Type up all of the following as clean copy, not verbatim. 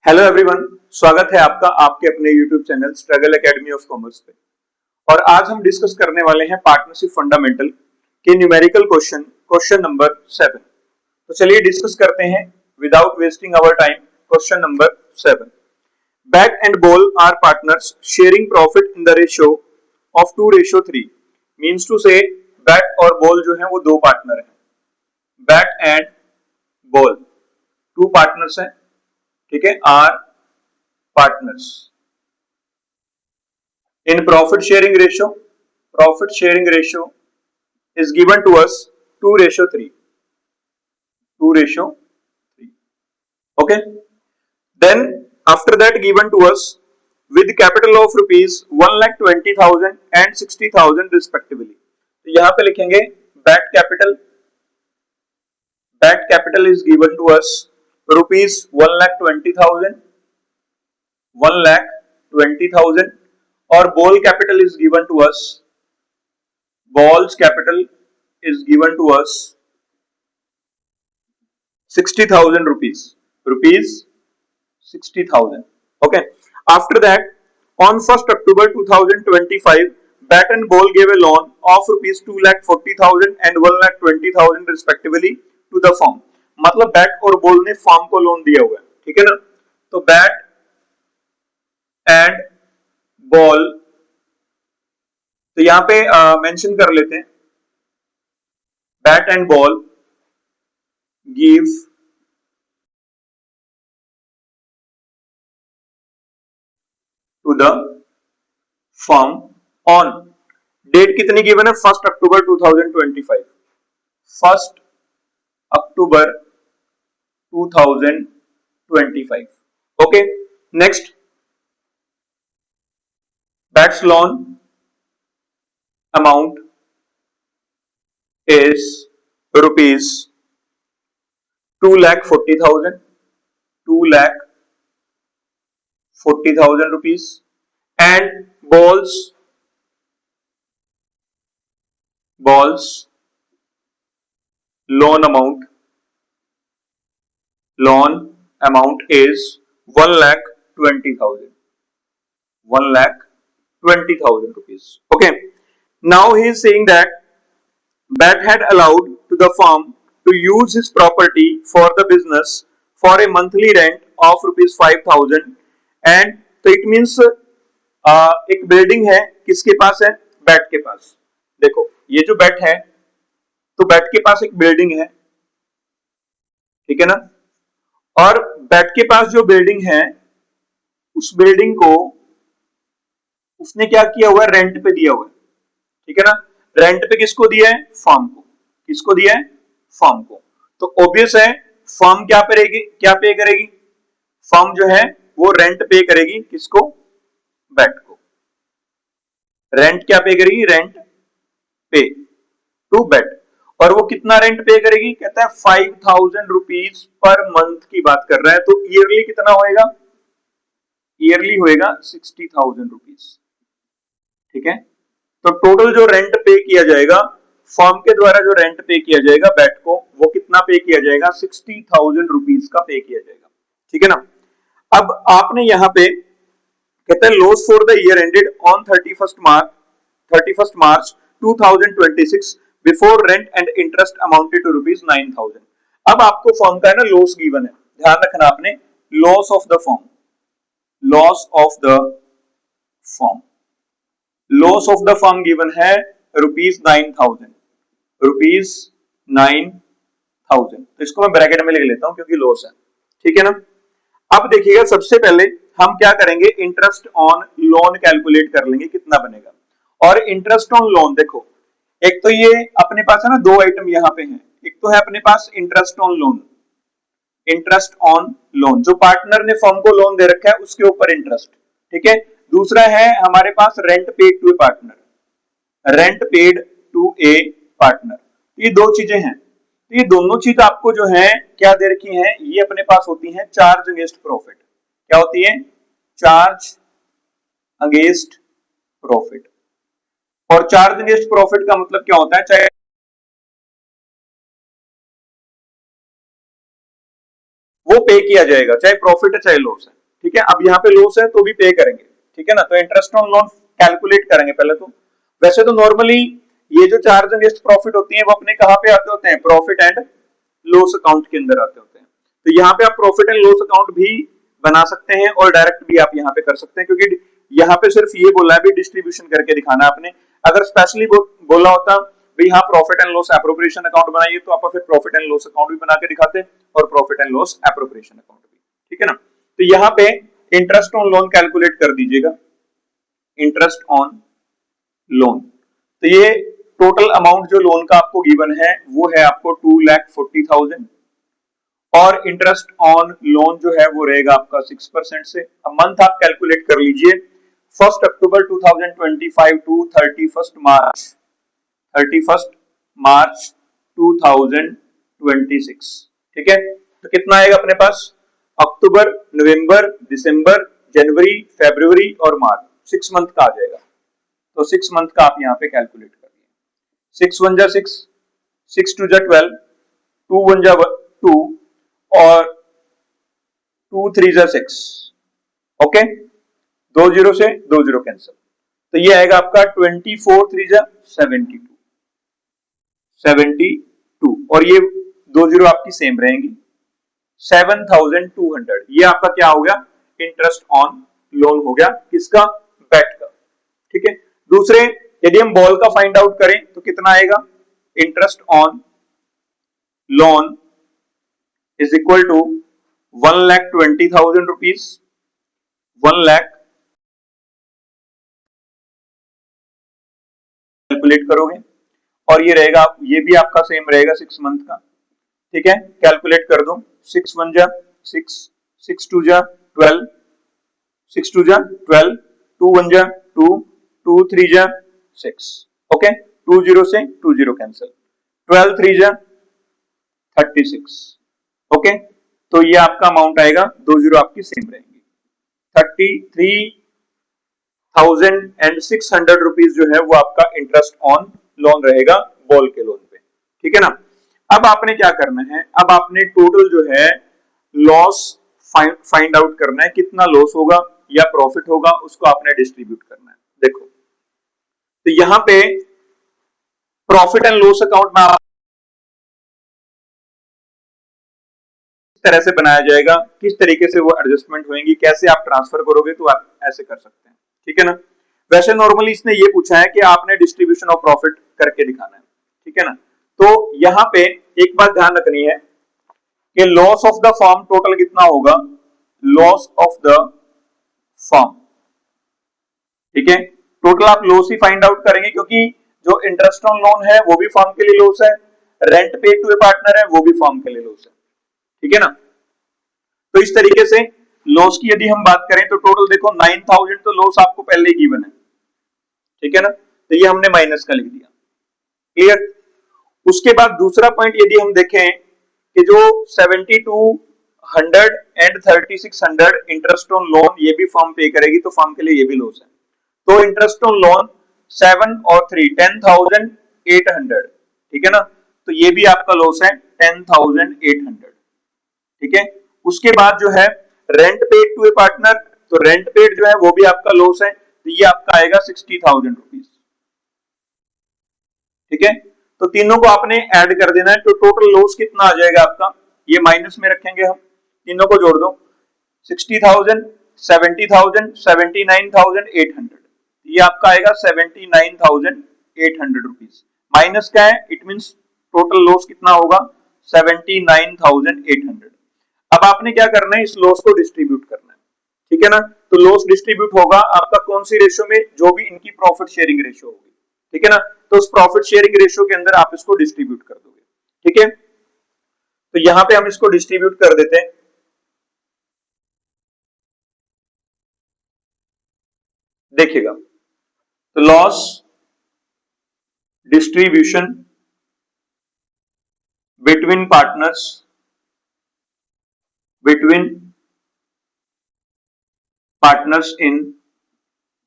Hello everyone, स्वागत है आपका आपके अपने YouTube channel Struggle Academy of Commerce पे। और आज हम डिस्कस करने वाले हैं पार्टनरशिप फंडामेंटल के न्यूमेरिकल क्वेश्चन नंबर 7। तो चलिए डिस्कस करते हैं without wasting our time. Question number 7, bat and ball are partners sharing profit in the ratio of 2:3। Means two से बैट और बॉल जो है वो दो पार्टनर हैं। Bat and ball two partners हैं, ठीक है, are partners in profit sharing ratio. Profit sharing ratio is given to us 2:3. 2:3. Okay. Then after that given to us with capital of rupees 1,20,000 and 60,000 respectively. तो यहाँ पे लिखेंगे bat capital. Bat capital is given to us rupees 1,20,000, 1,20,000. और ball capital is given to us, ball's capital is given to us 60,000 rupees, 60,000. Okay. After that, on 1st October 2025, Bat and Ball gave a loan of rupees 2,40,000 and 1,20,000 respectively to the firm. मतलब bat और ball ने firm को loan दिया हुआ है, ठीक है ना। तो बैट एंड बॉल, तो यहां पे मेंशन कर लेते हैं, bat and ball give to the firm on, date कितनी गिवन है, 1 October 2025, 1 October 2025. Okay, next, bat's loan amount is rupees 2,40,000, 2,40,000 rupees, and balls loan amount is 1,20,000, 1,20,000 rupees. Okay. Now he is saying that Bat had allowed to the firm to use his property for the business for a monthly rent of rupees 5,000, and तो it means एक building है, किसके पास है, bat के पास। देखो ये जो bat है, तो बैट के पास एक बिल्डिंग है, ठीक है ना। और बैट के पास जो बिल्डिंग है, उस बिल्डिंग को उसने क्या किया हुआ है, रेंट पे दिया हुआ है, ठीक है ना। रेंट पे किसको दिया है, फर्म को। किसको दिया है, फर्म को। तो ऑब्वियस है फर्म क्या करेगी, क्या पे करेगी, फर्म जो है वो रेंट पे करेगी, किसको, बैट को। रेंट क्या पे करेगी, रेंट पे टू बैट। और वो कितना रेंट पे करेगी, कहता है 5,000 रुपीज पर मंथ की बात कर रहा है। तो ईयरली कितना होएगा, ईयरली होएगा 60,000 रुपीज, ठीक है। तो टोटल जो रेंट पे किया जाएगा, फर्म के द्वारा जो रेंट पे किया जाएगा बैट को, वो कितना पे किया जाएगा, 60,000 रुपीज का पे किया जाएगा, ठीक है ना। अब आपने यहां पे कहता है loss for the year ended on 31st March 2026 before rent and interest amounted to rupees 9,000। अब आपको फर्म का है ना लॉस गिवन है, ध्यान रखना आपने, loss of the firm, loss of the firm, loss of the firm given है रुपीज 9,000, रुपीज 9,000। तो इसको मैं ब्रैकेट में लिख लेता हूं क्योंकि लॉस है, ठीक है ना। अब देखिएगा सबसे पहले हम क्या करेंगे, इंटरेस्ट ऑन लोन कैलकुलेट कर लेंगे कितना बनेगा। और इंटरेस्ट ऑन लोन देखो, एक तो ये अपने पास है ना, दो आइटम यहां पे हैं। एक तो है अपने पास interest on loan, interest on loan जो पार्टनर ने फर्म को लोन दे रखा है उसके ऊपर इंटरेस्ट, ठीक है। दूसरा है हमारे पास rent paid to a partner, rent paid to a partner. ये दो चीजें हैं। तो ये दोनों चीज आपको जो है क्या दे रखी है, ये अपने पास होती है चार्ज अगेंस्ट प्रॉफिट। क्या होती है, चार्ज अगेंस्ट प्रॉफिट। और चार्ज अगेंस्ट प्रॉफिट का मतलब क्या होता है, चाहे वो पे किया जाएगा, चाहे प्रॉफिट है चाहे लॉस है। ठीक है, अब यहाँ पे लॉस है तो भी पे करेंगे। ठीक है ना, तो इंटरेस्ट ऑन लोन कैलकुलेट करेंगे पहले तो। वैसे तो नॉर्मली ये जो चार्ज अगेंस्ट प्रॉफिट होती है वो अपने कहाँ पे आते होते हैं, प्रॉफिट एंड लॉस अकाउंट के अंदर आते होते हैं। तो यहाँ पे आप प्रॉफिट एंड लॉस अकाउंट भी बना सकते हैं और डायरेक्ट भी आप यहाँ पे कर सकते हैं, क्योंकि यहाँ पे सिर्फ ये बोला है भी डिस्ट्रीब्यूशन करके दिखाना आपने। अगर स्पेशली बोला होता भाई हाँ profit and loss appropriation account बनाइए, तो आप फिर प्रॉफिट एंड लॉस अकाउंट भी बना के दिखाते और profit and loss appropriation account भी। ठीक है ना, तो यहाँ पे इंटरेस्ट ऑन लोन कैलकुलेट कर दीजिएगा, इंटरेस्ट ऑन लोन। तो ये टोटल अमाउंट जो लोन का आपको गिवन है वो है आपको 2,40,000 और इंटरेस्ट ऑन लोन जो है वो रहेगा आपका 6% से। अब मंथ आप कैलकुलेट कर लीजिए, 1 अक्टूबर 2025 टू 31 मार्च 2026। ठीक है, तो कितना आएगा अपने पास, अक्टूबर, नवंबर, दिसंबर, जनवरी, फरवरी और मार्च, 6 मंथ का आ जाएगा। तो 6 मंथ का आप यहाँ पे कैलकुलेट करिए। 6 1 जा 6, 6 2 जा 12, 2 1 जा 2 और 2 3 जा 6। ओके, 2 जीरो से 2 जीरो कैंसिल, तो ये आएगा आपका 24 3 जा 72, 72 और ये 2 जीरो आपकी सेम रहेंगी, 7,200। ये आपका क्या हो गया, इंटरेस्ट ऑन लोन हो गया, किसका, बेट का। ठीक है, दूसरे यदि हम बॉल का फाइंड आउट करें तो कितना आएगा, interest on loan is equal to 1,20,000 rupees, 1,00,000 calculate करोगे और ये रहेगा, ये भी आपका सेम रहेगा 6 मंथ का। ठीक है, कैलकुलेट कर दो, 6 1 जा 6, 6 2 जा 12, 6 2 जा 12, 2 1 जा 2, 2 3 जा 6। ओके, 2 जीरो से 2 जीरो कैंसिल, 12 3 जा 36। ओके, तो ये आपका अमाउंट आएगा, 2 जीरो आपकी सेम रहेंगी, 33,600 रुपीज जो है वो आपका इंटरेस्ट ऑन लोन रहेगा बॉल के लोन पे। ठीक है ना, अब आपने क्या करना है, अब आपने टोटल जो है लॉस फाइंड आउट करना है, कितना लॉस होगा या प्रॉफिट होगा उसको आपने डिस्ट्रीब्यूट करना है। देखो, तो यहां पे प्रॉफिट एंड लॉस अकाउंट में आप तरह से बनाया जाएगा, किस तरीके से वो एडजस्टमेंट होंगी, कैसे आप ट्रांसफर करोगे, तो आप ऐसे कर सकते हैं। ठीक है ना, वैसे नॉर्मली इसने ये पूछा है कि आपने डिस्ट्रीब्यूशन ऑफ प्रॉफिट करके दिखाना है। ठीक है ना, तो यहां पे एक बात ध्यान रखनी है कि loss of the firm total कितना होगा, लॉस ऑफ द फर्म। ठीक है, टोटल आप लॉस ही फाइंड आउट करेंगे, क्योंकि जो इंटरेस्ट ऑन लोन है वो भी फर्म के लिए लॉस है, रेंट पे टू ए पार्टनर है वो भी फर्म के लिए लॉस है। ठीक है ना, तो इस तरीके से लॉस की यदि हम बात करें तो टोटल देखो 9,000 तो लॉस आपको पहले ही गिवन है। ठीक है ना, तो ये हमने माइनस का लिख दिया, क्लियर। उसके बाद दूसरा पॉइंट यदि हम देखें कि जो 7,200 एंड 3,600 इंटरेस्ट ऑन लोन ये भी फर्म पे करेगी, तो फर्म के लिए ये भी लॉस है। तो इंटरेस्ट ऑन लोन 7 और 3 10,800। ठीक है ना, तो ये भी आपका लॉस है 10,800। ठीक है, उसके बाद जो है rent paid to a partner, तो रेंट पेड जो है वो भी आपका लॉस है, तो ये आपका आएगा 60,000 रुपीज। ठीक है, तो तीनों को आपने ऐड कर देना है, तो टोटल लॉस कितना आ जाएगा आपका, ये माइनस में रखेंगे हम, तीनों को जोड़ दो, 60,000, 70,000, 79,800, ये आपका आएगा 79,800 रुपीज। माइनस का है, इट मींस टोटल लॉस कितना होगा, 79,800। अब आपने क्या करना है, इस लॉस को डिस्ट्रीब्यूट करना है। ठीक है ना, तो लॉस डिस्ट्रीब्यूट होगा आपका कौन सी रेशियो में, जो भी इनकी प्रॉफिट शेयरिंग रेशियो होगी। ठीक है ना, तो उस प्रॉफिट शेयरिंग रेशियो के अंदर आप इसको डिस्ट्रीब्यूट कर दोगे। ठीक है, तो यहां पे हम इसको डिस्ट्रीब्यूट कर देते हैं। देखिएगा, तो loss distribution between partners, between partners in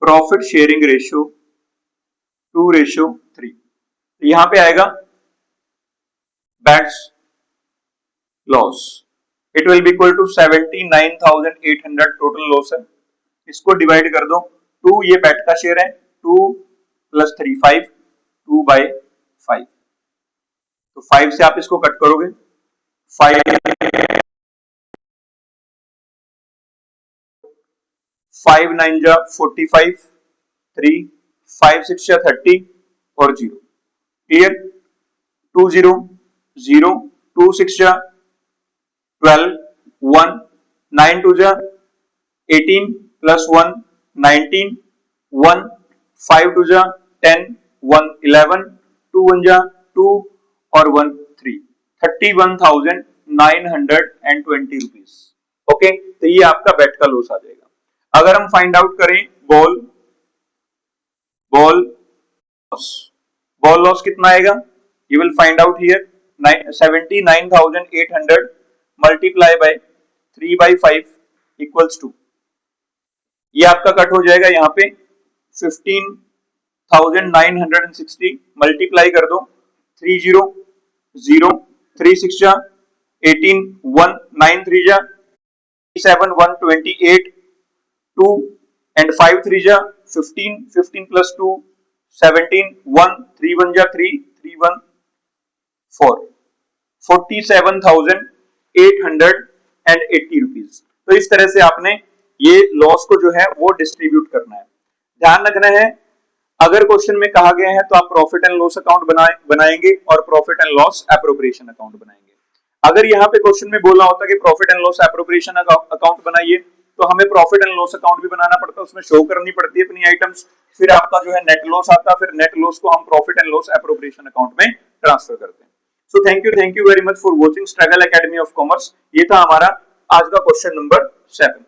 profit sharing ratio 2:3, यहां पे आएगा bat's loss. It will be equal to 79,800 total loss है। इसको डिवाइड कर दो, 2 ये बेट का शेयर है, 2 प्लस 3 5, 2/5, तो 5 से आप इसको कट करोगे, 5 9 जा 45, 3 5 6 जा 30 और 0, क्लियर। 2 0 0, 2 6 जा 12, 1 9 2 जा 18 प्लस 1 19, 1 5 2 जा 10, 1 11, 2 1 जा 2 और 1 3, 31,920 रुपीज। ओके, तो ये आपका बेट का लॉस आ जाएगा। अगर हम फाइंड आउट करें बॉल लॉस कितना आएगा, you will find out here 79,800 multiply by 3/5 equals to, ये आपका कट हो जाएगा यहाँ पे 15,960 मल्टीप्लाई कर दो, 3 0 0, 3 6 जा 18, 1 9 3 जा 7 1 28, 2 and 5 3 जा 15, 15 plus 2 17, 1 3 1 जा 3, 3 1 4, 47,880 रुपीज। तो इस तरह से आपने ये लॉस को जो है वो डिस्ट्रीब्यूट करना है। ध्यान रखना है, अगर क्वेश्चन में कहा गया है तो आप प्रॉफिट एंड लॉस अकाउंट बनाएंगे और profit and loss appropriation account बनाएंगे। अगर यहाँ पे क्वेश्चन में बोला होता कि profit and loss appropriation account बनाइए, तो हमें प्रॉफिट एंड लॉस अकाउंट भी बनाना पड़ता है, उसमें शो करनी पड़ती है अपनी आइटम्स, फिर आपका जो है नेट लॉस आता, फिर नेट लॉस को हम profit and loss appropriation account में ट्रांसफर करते हैं। So thank you very much for watching struggle Academy of commerce. ये था हमारा आज का क्वेश्चन नंबर 7।